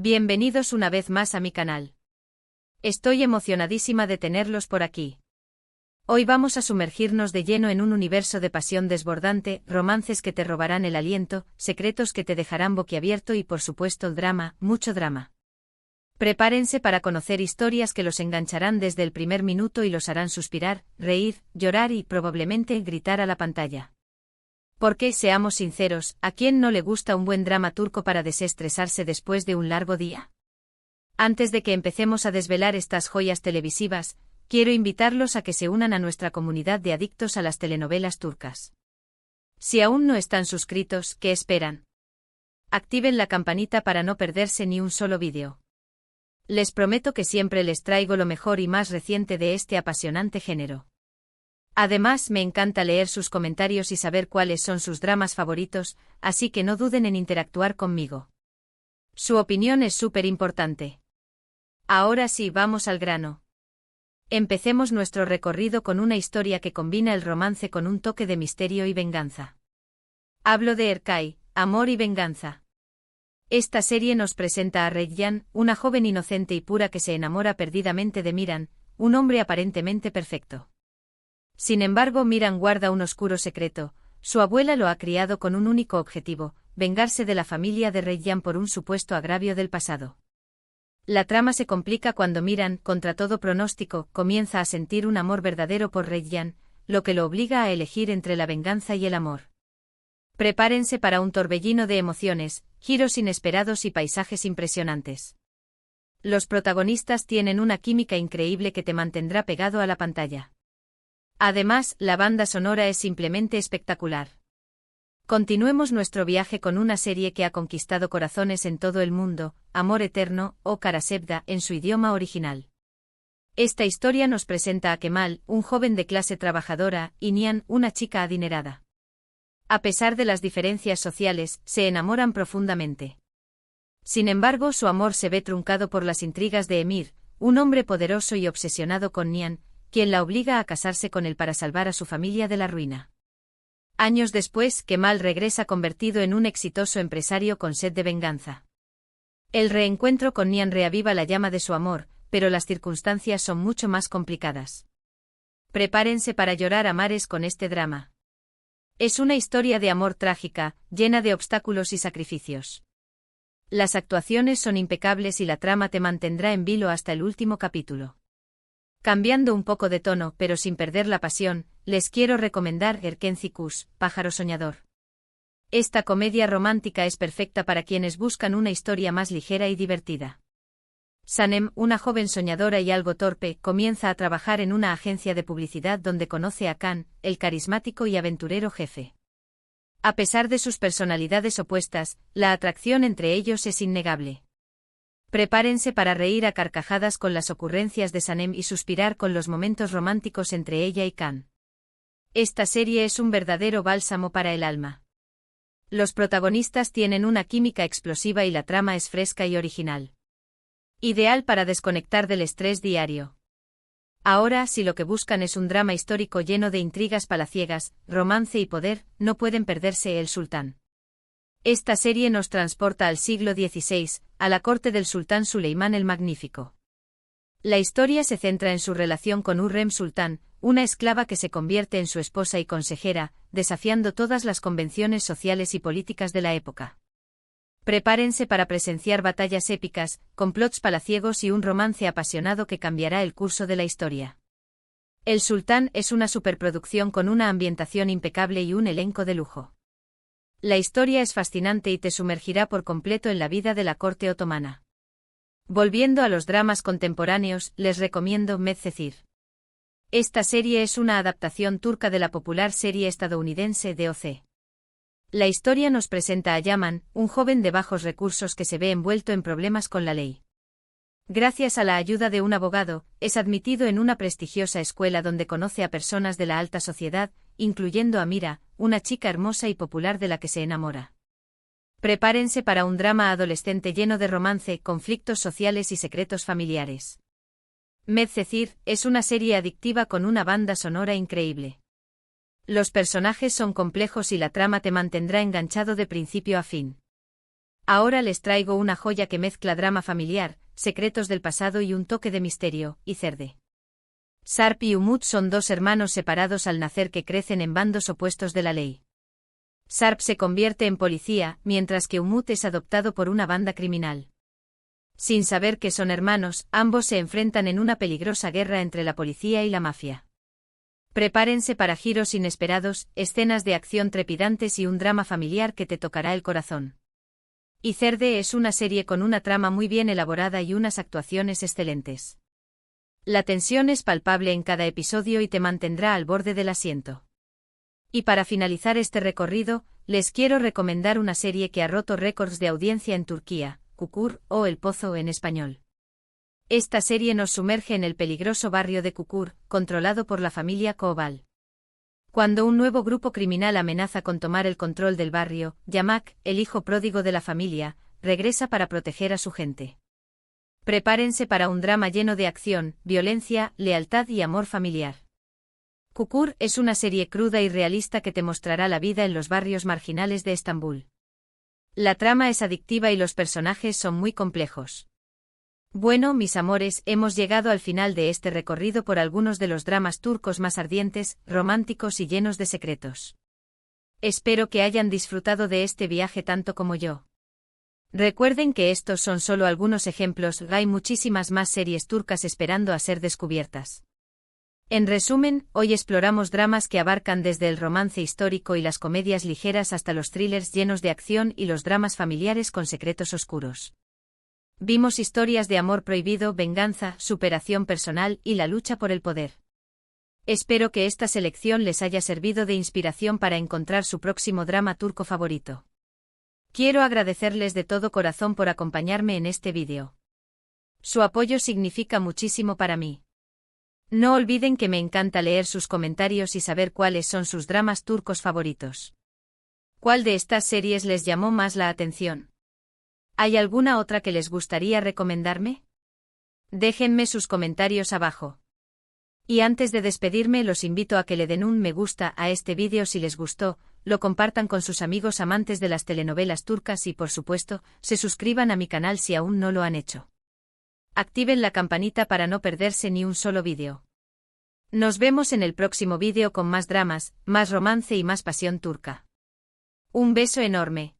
Bienvenidos una vez más a mi canal. Estoy emocionadísima de tenerlos por aquí. Hoy vamos a sumergirnos de lleno en un universo de pasión desbordante, romances que te robarán el aliento, secretos que te dejarán boquiabierto y por supuesto drama, mucho drama. Prepárense para conocer historias que los engancharán desde el primer minuto y los harán suspirar, reír, llorar y probablemente gritar a la pantalla. Porque, seamos sinceros, ¿a quién no le gusta un buen drama turco para desestresarse después de un largo día? Antes de que empecemos a desvelar estas joyas televisivas, quiero invitarlos a que se unan a nuestra comunidad de adictos a las telenovelas turcas. Si aún no están suscritos, ¿qué esperan? Activen la campanita para no perderse ni un solo vídeo. Les prometo que siempre les traigo lo mejor y más reciente de este apasionante género. Además, me encanta leer sus comentarios y saber cuáles son sus dramas favoritos, así que no duden en interactuar conmigo. Su opinión es súper importante. Ahora sí, vamos al grano. Empecemos nuestro recorrido con una historia que combina el romance con un toque de misterio y venganza. Hablo de Erkay, Amor y Venganza. Esta serie nos presenta a Reyyan, una joven inocente y pura que se enamora perdidamente de Miran, un hombre aparentemente perfecto. Sin embargo, Miran guarda un oscuro secreto. Su abuela lo ha criado con un único objetivo: vengarse de la familia de Reyyan por un supuesto agravio del pasado. La trama se complica cuando Miran, contra todo pronóstico, comienza a sentir un amor verdadero por Reyyan, lo que lo obliga a elegir entre la venganza y el amor. Prepárense para un torbellino de emociones, giros inesperados y paisajes impresionantes. Los protagonistas tienen una química increíble que te mantendrá pegado a la pantalla. Además, la banda sonora es simplemente espectacular. Continuemos nuestro viaje con una serie que ha conquistado corazones en todo el mundo, Amor Eterno, o Karasevda en su idioma original. Esta historia nos presenta a Kemal, un joven de clase trabajadora, y Nihan, una chica adinerada. A pesar de las diferencias sociales, se enamoran profundamente. Sin embargo, su amor se ve truncado por las intrigas de Emir, un hombre poderoso y obsesionado con Nihan, quien la obliga a casarse con él para salvar a su familia de la ruina. Años después, Kemal regresa convertido en un exitoso empresario con sed de venganza. El reencuentro con Nihan reaviva la llama de su amor, pero las circunstancias son mucho más complicadas. Prepárense para llorar a mares con este drama. Es una historia de amor trágica, llena de obstáculos y sacrificios. Las actuaciones son impecables y la trama te mantendrá en vilo hasta el último capítulo. Cambiando un poco de tono pero sin perder la pasión, les quiero recomendar Erkenci Kuş, Pájaro Soñador. Esta comedia romántica es perfecta para quienes buscan una historia más ligera y divertida. Sanem, una joven soñadora y algo torpe, comienza a trabajar en una agencia de publicidad donde conoce a Kan, el carismático y aventurero jefe. A pesar de sus personalidades opuestas, la atracción entre ellos es innegable. Prepárense para reír a carcajadas con las ocurrencias de Sanem y suspirar con los momentos románticos entre ella y Kan. Esta serie es un verdadero bálsamo para el alma. Los protagonistas tienen una química explosiva y la trama es fresca y original. Ideal para desconectar del estrés diario. Ahora, si lo que buscan es un drama histórico lleno de intrigas palaciegas, romance y poder, no pueden perderse El Sultán. Esta serie nos transporta al siglo XVI, a la corte del sultán Suleimán el Magnífico. La historia se centra en su relación con Hürrem Sultán, una esclava que se convierte en su esposa y consejera, desafiando todas las convenciones sociales y políticas de la época. Prepárense para presenciar batallas épicas, complots palaciegos y un romance apasionado que cambiará el curso de la historia. El Sultán es una superproducción con una ambientación impecable y un elenco de lujo. La historia es fascinante y te sumergirá por completo en la vida de la corte otomana. Volviendo a los dramas contemporáneos, les recomiendo Medcezir. Esta serie es una adaptación turca de la popular serie estadounidense DOC. La historia nos presenta a Yaman, un joven de bajos recursos que se ve envuelto en problemas con la ley. Gracias a la ayuda de un abogado, es admitido en una prestigiosa escuela donde conoce a personas de la alta sociedad, incluyendo a Mira, una chica hermosa y popular de la que se enamora. Prepárense para un drama adolescente lleno de romance, conflictos sociales y secretos familiares. Medcezir es una serie adictiva con una banda sonora increíble. Los personajes son complejos y la trama te mantendrá enganchado de principio a fin. Ahora les traigo una joya que mezcla drama familiar, secretos del pasado y un toque de misterio, Izerde. Sarp y Umut son dos hermanos separados al nacer que crecen en bandos opuestos de la ley. Sarp se convierte en policía, mientras que Umut es adoptado por una banda criminal. Sin saber que son hermanos, ambos se enfrentan en una peligrosa guerra entre la policía y la mafia. Prepárense para giros inesperados, escenas de acción trepidantes y un drama familiar que te tocará el corazón. Izerde es una serie con una trama muy bien elaborada y unas actuaciones excelentes. La tensión es palpable en cada episodio y te mantendrá al borde del asiento. Y para finalizar este recorrido, les quiero recomendar una serie que ha roto récords de audiencia en Turquía, Çukur, o El Pozo en español. Esta serie nos sumerge en el peligroso barrio de Çukur, controlado por la familia Koval. Cuando un nuevo grupo criminal amenaza con tomar el control del barrio, Yamak, el hijo pródigo de la familia, regresa para proteger a su gente. Prepárense para un drama lleno de acción, violencia, lealtad y amor familiar. Çukur es una serie cruda y realista que te mostrará la vida en los barrios marginales de Estambul. La trama es adictiva y los personajes son muy complejos. Bueno, mis amores, hemos llegado al final de este recorrido por algunos de los dramas turcos más ardientes, románticos y llenos de secretos. Espero que hayan disfrutado de este viaje tanto como yo. Recuerden que estos son solo algunos ejemplos, hay muchísimas más series turcas esperando a ser descubiertas. En resumen, hoy exploramos dramas que abarcan desde el romance histórico y las comedias ligeras hasta los thrillers llenos de acción y los dramas familiares con secretos oscuros. Vimos historias de amor prohibido, venganza, superación personal y la lucha por el poder. Espero que esta selección les haya servido de inspiración para encontrar su próximo drama turco favorito. Quiero agradecerles de todo corazón por acompañarme en este vídeo. Su apoyo significa muchísimo para mí. No olviden que me encanta leer sus comentarios y saber cuáles son sus dramas turcos favoritos. ¿Cuál de estas series les llamó más la atención? ¿Hay alguna otra que les gustaría recomendarme? Déjenme sus comentarios abajo. Y antes de despedirme los invito a que le den un me gusta a este vídeo si les gustó, lo compartan con sus amigos amantes de las telenovelas turcas y por supuesto, se suscriban a mi canal si aún no lo han hecho. Activen la campanita para no perderse ni un solo vídeo. Nos vemos en el próximo vídeo con más dramas, más romance y más pasión turca. Un beso enorme.